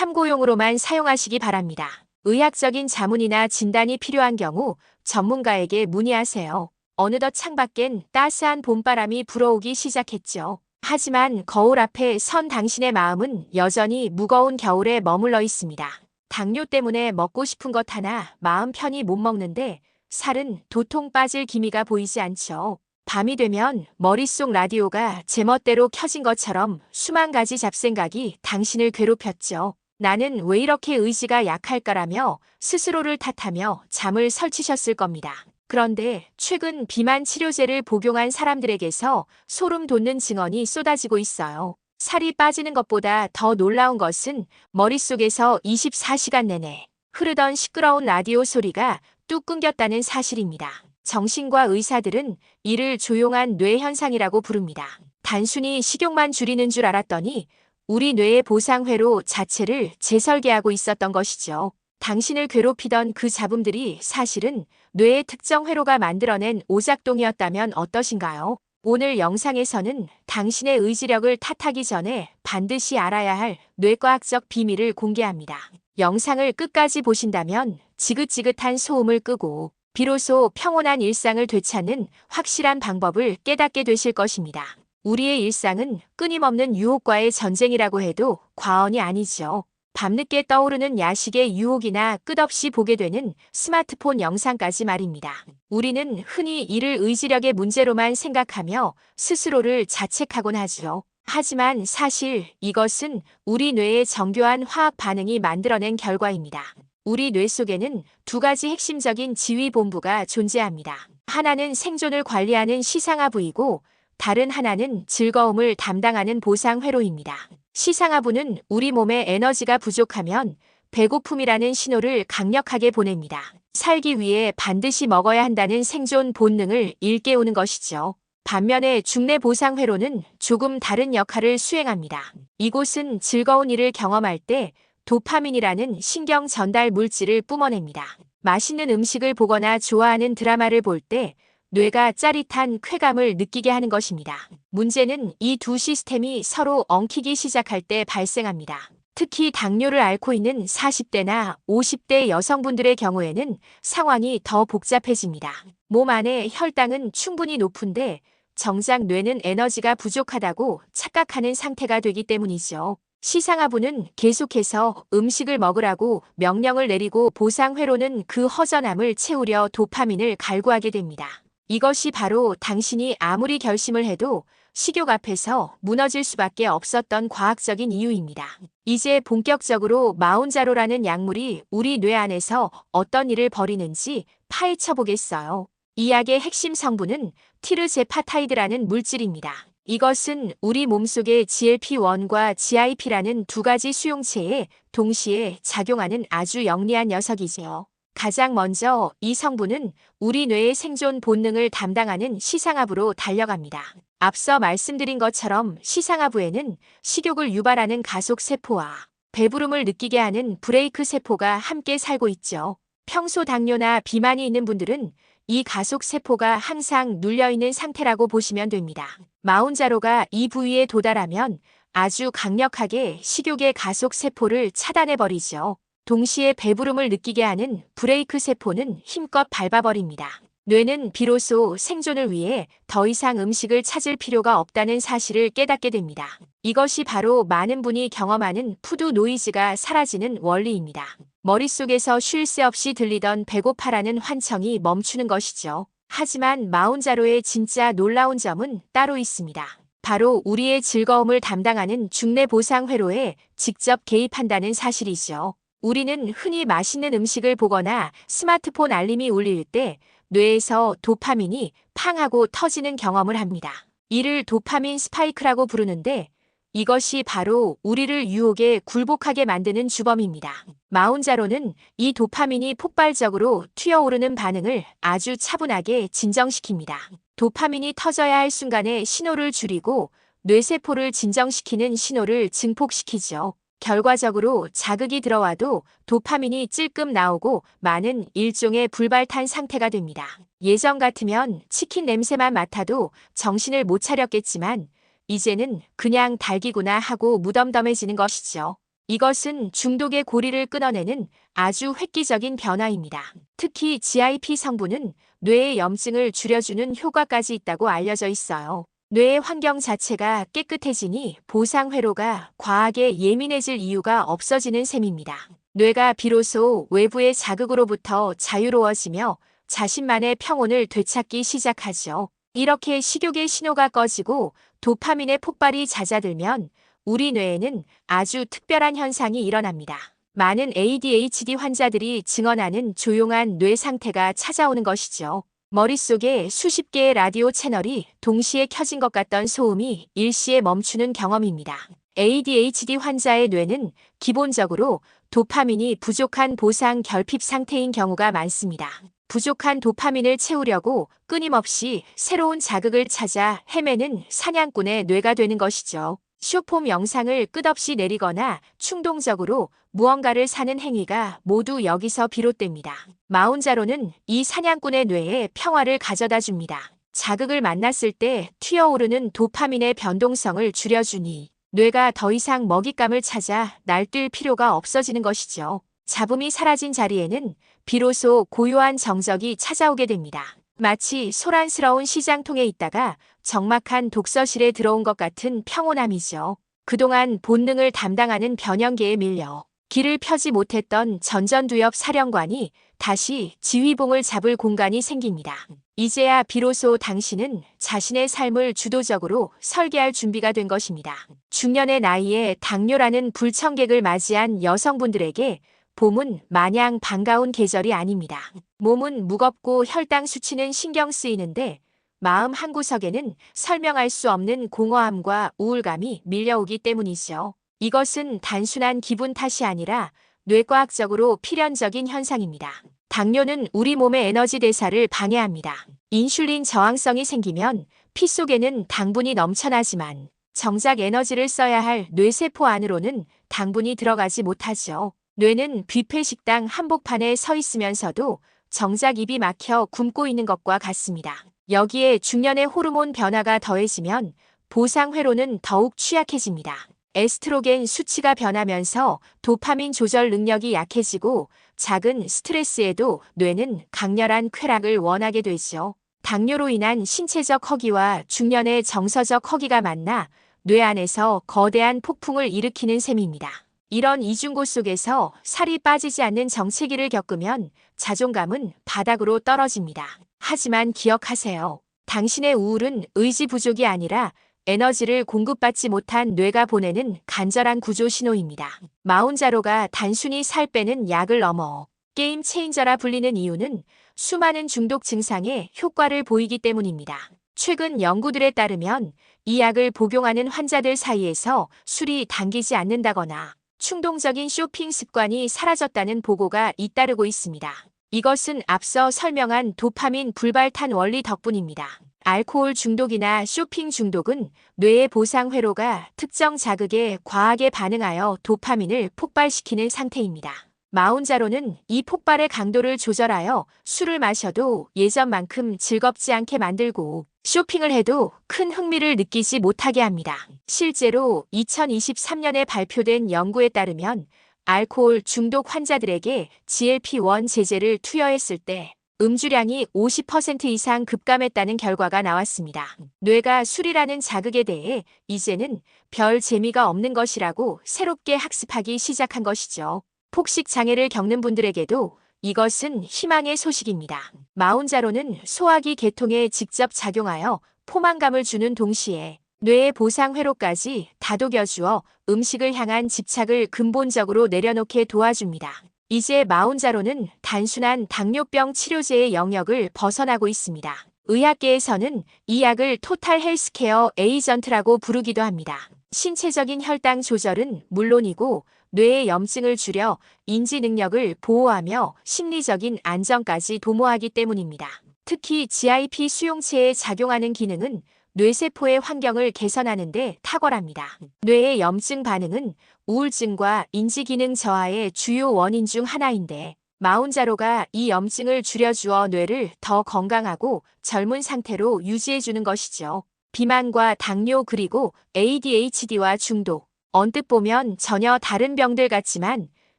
참고용으로만 사용하시기 바랍니다. 의학적인 자문이나 진단이 필요한 경우 전문가에게 문의하세요. 어느덧 창밖엔 따스한 봄바람이 불어오기 시작했죠. 하지만 거울 앞에 선 당신의 마음은 여전히 무거운 겨울에 머물러 있습니다. 당뇨 때문에 먹고 싶은 것 하나 마음 편히 못 먹는데 살은 도통 빠질 기미가 보이지 않죠. 밤이 되면 머릿속 라디오가 제멋대로 켜진 것처럼 수만 가지 잡생각이 당신을 괴롭혔죠. 나는 왜 이렇게 의지가 약할까라며 스스로를 탓하며 잠을 설치셨을 겁니다. 그런데 최근 비만 치료제를 복용한 사람들에게서 소름 돋는 증언이 쏟아지고 있어요. 살이 빠지는 것보다 더 놀라운 것은 머릿속에서 24시간 내내 흐르던 시끄러운 라디오 소리가 뚝 끊겼다는 사실입니다. 정신과 의사들은 이를 조용한 뇌 현상이라고 부릅니다. 단순히 식욕만 줄이는 줄 알았더니 우리 뇌의 보상회로 자체를 재설계하고 있었던 것이죠. 당신을 괴롭히던 그 잡음들이 사실은 뇌의 특정 회로가 만들어낸 오작동이었다면 어떠신가요? 오늘 영상에서는 당신의 의지력을 탓하기 전에 반드시 알아야 할 뇌과학적 비밀을 공개합니다. 영상을 끝까지 보신다면 지긋지긋한 소음을 끄고 비로소 평온한 일상을 되찾는 확실한 방법을 깨닫게 되실 것입니다. 우리의 일상은 끊임없는 유혹과의 전쟁이라고 해도 과언이 아니죠. 밤늦게 떠오르는 야식의 유혹이나 끝없이 보게 되는 스마트폰 영상까지 말입니다. 우리는 흔히 이를 의지력의 문제로만 생각하며 스스로를 자책하곤 하죠. 하지만 사실 이것은 우리 뇌의 정교한 화학 반응이 만들어낸 결과입니다. 우리 뇌 속에는 두 가지 핵심적인 지휘본부가 존재합니다. 하나는 생존을 관리하는 시상하부이고 다른 하나는 즐거움을 담당하는 보상회로입니다. 시상하부는 우리 몸에 에너지가 부족하면 배고픔이라는 신호를 강력하게 보냅니다. 살기 위해 반드시 먹어야 한다는 생존 본능을 일깨우는 것이죠. 반면에 중뇌 보상회로는 조금 다른 역할을 수행합니다. 이곳은 즐거운 일을 경험할 때 도파민이라는 신경 전달 물질을 뿜어냅니다. 맛있는 음식을 보거나 좋아하는 드라마를 볼 때 뇌가 짜릿한 쾌감을 느끼게 하는 것입니다. 문제는 이 두 시스템이 서로 엉키기 시작할 때 발생합니다. 특히 당뇨를 앓고 있는 40대나 50대 여성분들의 경우에는 상황이 더 복잡해집니다. 몸 안의 혈당은 충분히 높은데 정작 뇌는 에너지가 부족하다고 착각하는 상태가 되기 때문이죠. 시상하부는 계속해서 음식을 먹으라고 명령을 내리고 보상회로는 그 허전함을 채우려 도파민을 갈구하게 됩니다. 이것이 바로 당신이 아무리 결심을 해도 식욕 앞에서 무너질 수밖에 없었던 과학적인 이유입니다. 이제 본격적으로 마운자로라는 약물이 우리 뇌 안에서 어떤 일을 벌이는지 파헤쳐 보겠어요. 이 약의 핵심 성분은 티르제파타이드라는 물질입니다. 이것은 우리 몸속의 GLP-1과 GIP라는 두 가지 수용체에 동시에 작용하는 아주 영리한 녀석이지요. 가장 먼저 이 성분은 우리 뇌의 생존 본능을 담당하는 시상하부로 달려갑니다. 앞서 말씀드린 것처럼 시상하부에는 식욕을 유발하는 가속세포와 배부름을 느끼게 하는 브레이크 세포가 함께 살고 있죠. 평소 당뇨나 비만이 있는 분들은 이 가속세포가 항상 눌려있는 상태라고 보시면 됩니다. 마운자로가 이 부위에 도달하면 아주 강력하게 식욕의 가속세포를 차단해버리죠. 동시에 배부름을 느끼게 하는 브레이크 세포는 힘껏 밟아버립니다. 뇌는 비로소 생존을 위해 더 이상 음식을 찾을 필요가 없다는 사실을 깨닫게 됩니다. 이것이 바로 많은 분이 경험하는 푸드 노이즈가 사라지는 원리입니다. 머릿속에서 쉴 새 없이 들리던 배고파라는 환청이 멈추는 것이죠. 하지만 마운자로의 진짜 놀라운 점은 따로 있습니다. 바로 우리의 즐거움을 담당하는 중뇌 보상회로에 직접 개입한다는 사실이죠. 우리는 흔히 맛있는 음식을 보거나 스마트폰 알림이 울릴 때 뇌에서 도파민이 팡 하고 터지는 경험을 합니다. 이를 도파민 스파이크라고 부르는데 이것이 바로 우리를 유혹에 굴복하게 만드는 주범입니다. 마운자로는 이 도파민이 폭발적으로 튀어오르는 반응을 아주 차분하게 진정시킵니다. 도파민이 터져야 할 순간에 신호를 줄이고 뇌세포를 진정시키는 신호를 증폭시키죠. 결과적으로 자극이 들어와도 도파민이 찔끔 나오고 많은 일종의 불발탄 상태가 됩니다. 예전 같으면 치킨 냄새만 맡아도 정신을 못 차렸겠지만 이제는 그냥 닭이구나 하고 무덤덤해지는 것이죠. 이것은 중독의 고리를 끊어내는 아주 획기적인 변화입니다. 특히 GIP 성분은 뇌의 염증을 줄여주는 효과까지 있다고 알려져 있어요. 뇌의 환경 자체가 깨끗해지니 보상 회로가 과하게 예민해질 이유가 없어지는 셈입니다. 뇌가 비로소 외부의 자극으로부터 자유로워지며 자신만의 평온을 되찾기 시작하죠. 이렇게 식욕의 신호가 꺼지고 도파민의 폭발이 잦아들면 우리 뇌에는 아주 특별한 현상이 일어납니다. 많은 ADHD 환자들이 증언하는 조용한 뇌 상태가 찾아오는 것이죠. 머릿속에 수십 개의 라디오 채널이 동시에 켜진 것 같던 소음이 일시에 멈추는 경험입니다. ADHD 환자의 뇌는 기본적으로 도파민이 부족한 보상 결핍 상태인 경우가 많습니다. 부족한 도파민을 채우려고 끊임없이 새로운 자극을 찾아 헤매는 사냥꾼의 뇌가 되는 것이죠. 쇼폼 영상을 끝없이 내리거나 충동적으로 무언가를 사는 행위가 모두 여기서 비롯됩니다. 마운자로는 이 사냥꾼의 뇌에 평화를 가져다 줍니다. 자극을 만났을 때 튀어오르는 도파민의 변동성을 줄여주니 뇌가 더 이상 먹잇감을 찾아 날뛸 필요가 없어지는 것이죠. 잡음이 사라진 자리에는 비로소 고요한 정적이 찾아오게 됩니다. 마치 소란스러운 시장통에 있다가 적막한 독서실에 들어온 것 같은 평온함이죠. 그동안 본능을 담당하는 변형계에 밀려 길을 펴지 못했던 전전두엽 사령관이 다시 지휘봉을 잡을 공간이 생깁니다. 이제야 비로소 당신은 자신의 삶을 주도적으로 설계할 준비가 된 것입니다. 중년의 나이에 당뇨라는 불청객을 맞이한 여성분들에게 봄은 마냥 반가운 계절이 아닙니다. 몸은 무겁고 혈당 수치는 신경 쓰이는데 마음 한구석에는 설명할 수 없는 공허함과 우울감이 밀려오기 때문이죠. 이것은 단순한 기분 탓이 아니라 뇌과학적으로 필연적인 현상입니다. 당뇨는 우리 몸의 에너지 대사를 방해합니다. 인슐린 저항성이 생기면 피 속에는 당분이 넘쳐나지만 정작 에너지를 써야 할 뇌세포 안으로는 당분이 들어가지 못하죠. 뇌는 뷔페 식당 한복판에 서 있으면서도 정작 입이 막혀 굶고 있는 것과 같습니다. 여기에 중년의 호르몬 변화가 더해지면 보상 회로는 더욱 취약해집니다. 에스트로겐 수치가 변하면서 도파민 조절 능력이 약해지고 작은 스트레스에도 뇌는 강렬한 쾌락을 원하게 되죠. 당뇨로 인한 신체적 허기와 중년의 정서적 허기가 만나 뇌 안에서 거대한 폭풍을 일으키는 셈입니다. 이런 이중고 속에서 살이 빠지지 않는 정체기를 겪으면 자존감은 바닥으로 떨어집니다. 하지만 기억하세요. 당신의 우울은 의지 부족이 아니라 에너지를 공급받지 못한 뇌가 보내는 간절한 구조 신호입니다. 마운자로가 단순히 살 빼는 약을 넘어 게임 체인저라 불리는 이유는 수많은 중독 증상에 효과를 보이기 때문입니다. 최근 연구들에 따르면 이 약을 복용하는 환자들 사이에서 술이 당기지 않는다거나 충동적인 쇼핑 습관이 사라졌다는 보고가 잇따르고 있습니다. 이것은 앞서 설명한 도파민 불발탄 원리 덕분입니다. 알코올 중독이나 쇼핑 중독은 뇌의 보상 회로가 특정 자극에 과하게 반응하여 도파민을 폭발시키는 상태입니다. 마운자로는 이 폭발의 강도를 조절하여 술을 마셔도 예전만큼 즐겁지 않게 만들고 쇼핑을 해도 큰 흥미를 느끼지 못하게 합니다. 실제로 2023년에 발표된 연구에 따르면 알코올 중독 환자들에게 GLP-1 제제를 투여했을 때 음주량이 50% 이상 급감했다는 결과가 나왔습니다. 뇌가 술이라는 자극에 대해 이제는 별 재미가 없는 것이라고 새롭게 학습하기 시작한 것이죠. 폭식 장애를 겪는 분들에게도 이것은 희망의 소식입니다. 마운자로는 소화기 계통에 직접 작용하여 포만감을 주는 동시에 뇌의 보상 회로까지 다독여주어 음식을 향한 집착을 근본적으로 내려놓게 도와줍니다. 이제 마운자로는 단순한 당뇨병 치료제의 영역을 벗어나고 있습니다. 의학계에서는 이 약을 토탈 헬스케어 에이전트라고 부르기도 합니다. 신체적인 혈당 조절은 물론이고 뇌의 염증을 줄여 인지 능력을 보호하며 심리적인 안정까지 도모하기 때문입니다. 특히 GIP 수용체에 작용하는 기능은 뇌세포의 환경을 개선하는 데 탁월합니다. 뇌의 염증 반응은 우울증과 인지기능 저하의 주요 원인 중 하나인데 마운자로가 이 염증을 줄여주어 뇌를 더 건강하고 젊은 상태로 유지해주는 것이죠. 비만과 당뇨 그리고 ADHD와 중독, 언뜻 보면 전혀 다른 병들 같지만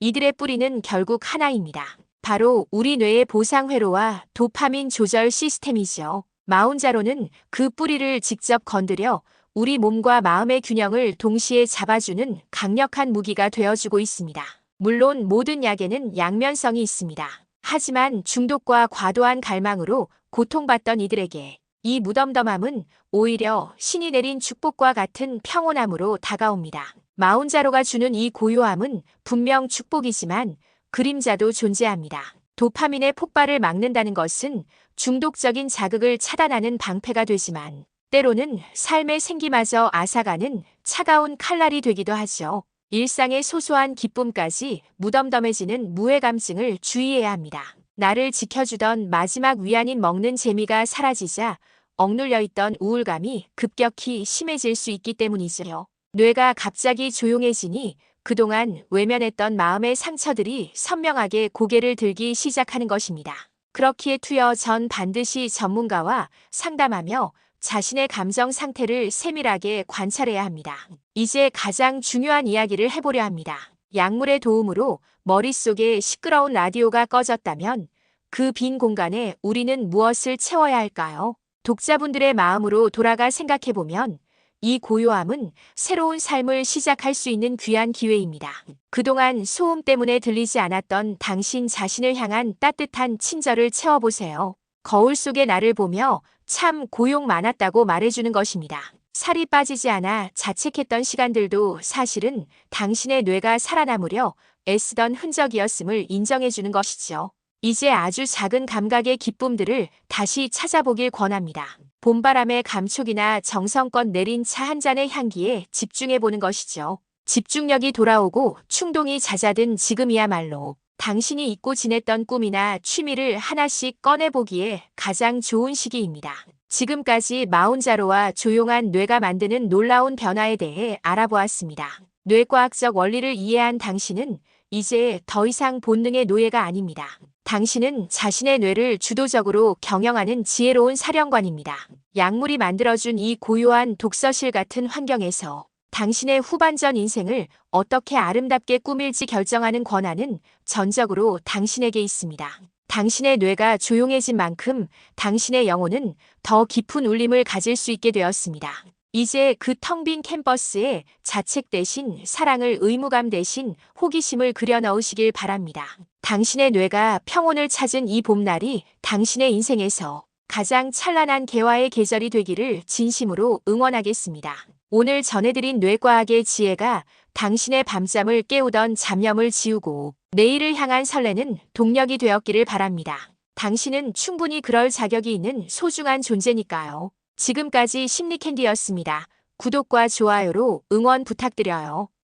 이들의 뿌리는 결국 하나입니다. 바로 우리 뇌의 보상회로와 도파민 조절 시스템이죠. 마운자로는 그 뿌리를 직접 건드려 우리 몸과 마음의 균형을 동시에 잡아주는 강력한 무기가 되어주고 있습니다. 물론 모든 약에는 양면성이 있습니다. 하지만 중독과 과도한 갈망으로 고통받던 이들에게 이 무덤덤함은 오히려 신이 내린 축복과 같은 평온함으로 다가옵니다. 마운자로가 주는 이 고요함은 분명 축복이지만 그림자도 존재합니다. 도파민의 폭발을 막는다는 것은 중독적인 자극을 차단하는 방패가 되지만 때로는 삶의 생기마저 앗아가는 차가운 칼날이 되기도 하죠. 일상의 소소한 기쁨까지 무덤덤해지는 무해감증을 주의해야 합니다. 나를 지켜주던 마지막 위안인 먹는 재미가 사라지자 억눌려 있던 우울감이 급격히 심해질 수 있기 때문이지요. 뇌가 갑자기 조용해지니 그동안 외면했던 마음의 상처들이 선명하게 고개를 들기 시작하는 것입니다. 그렇기에 투여 전 반드시 전문가와 상담하며 자신의 감정 상태를 세밀하게 관찰해야 합니다. 이제 가장 중요한 이야기를 해보려 합니다. 약물의 도움으로 머릿속에 시끄러운 라디오가 꺼졌다면 그 빈 공간에 우리는 무엇을 채워야 할까요? 독자분들의 마음으로 돌아가 생각해보면 이 고요함은 새로운 삶을 시작할 수 있는 귀한 기회입니다. 그동안 소음 때문에 들리지 않았던 당신 자신을 향한 따뜻한 친절을 채워보세요. 거울 속의 나를 보며 참 고용 많았다고 말해주는 것입니다. 살이 빠지지 않아 자책했던 시간들도 사실은 당신의 뇌가 살아남으려 애쓰던 흔적이었음을 인정해주는 것이죠. 이제 아주 작은 감각의 기쁨들을 다시 찾아보길 권합니다. 봄바람의 감촉이나 정성껏 내린 차 한 잔의 향기에 집중해보는 것이죠. 집중력이 돌아오고 충동이 잦아든 지금이야말로 당신이 잊고 지냈던 꿈이나 취미를 하나씩 꺼내보기에 가장 좋은 시기입니다. 지금까지 마운자로와 조용한 뇌가 만드는 놀라운 변화에 대해 알아보았습니다. 뇌과학적 원리를 이해한 당신은 이제 더 이상 본능의 노예가 아닙니다. 당신은 자신의 뇌를 주도적으로 경영하는 지혜로운 사령관입니다. 약물이 만들어준 이 고요한 독서실 같은 환경에서 당신의 후반전 인생을 어떻게 아름답게 꾸밀지 결정하는 권한은 전적으로 당신에게 있습니다. 당신의 뇌가 조용해진 만큼 당신의 영혼은 더 깊은 울림을 가질 수 있게 되었습니다. 이제 그 텅 빈 캠퍼스에 자책 대신 사랑을, 의무감 대신 호기심을 그려 넣으시길 바랍니다. 당신의 뇌가 평온을 찾은 이 봄날이 당신의 인생에서 가장 찬란한 개화의 계절이 되기를 진심으로 응원하겠습니다. 오늘 전해드린 뇌과학의 지혜가 당신의 밤잠을 깨우던 잡념을 지우고 내일을 향한 설레는 동력이 되었기를 바랍니다. 당신은 충분히 그럴 자격이 있는 소중한 존재니까요. 지금까지 심리캔디였습니다. 구독과 좋아요로 응원 부탁드려요.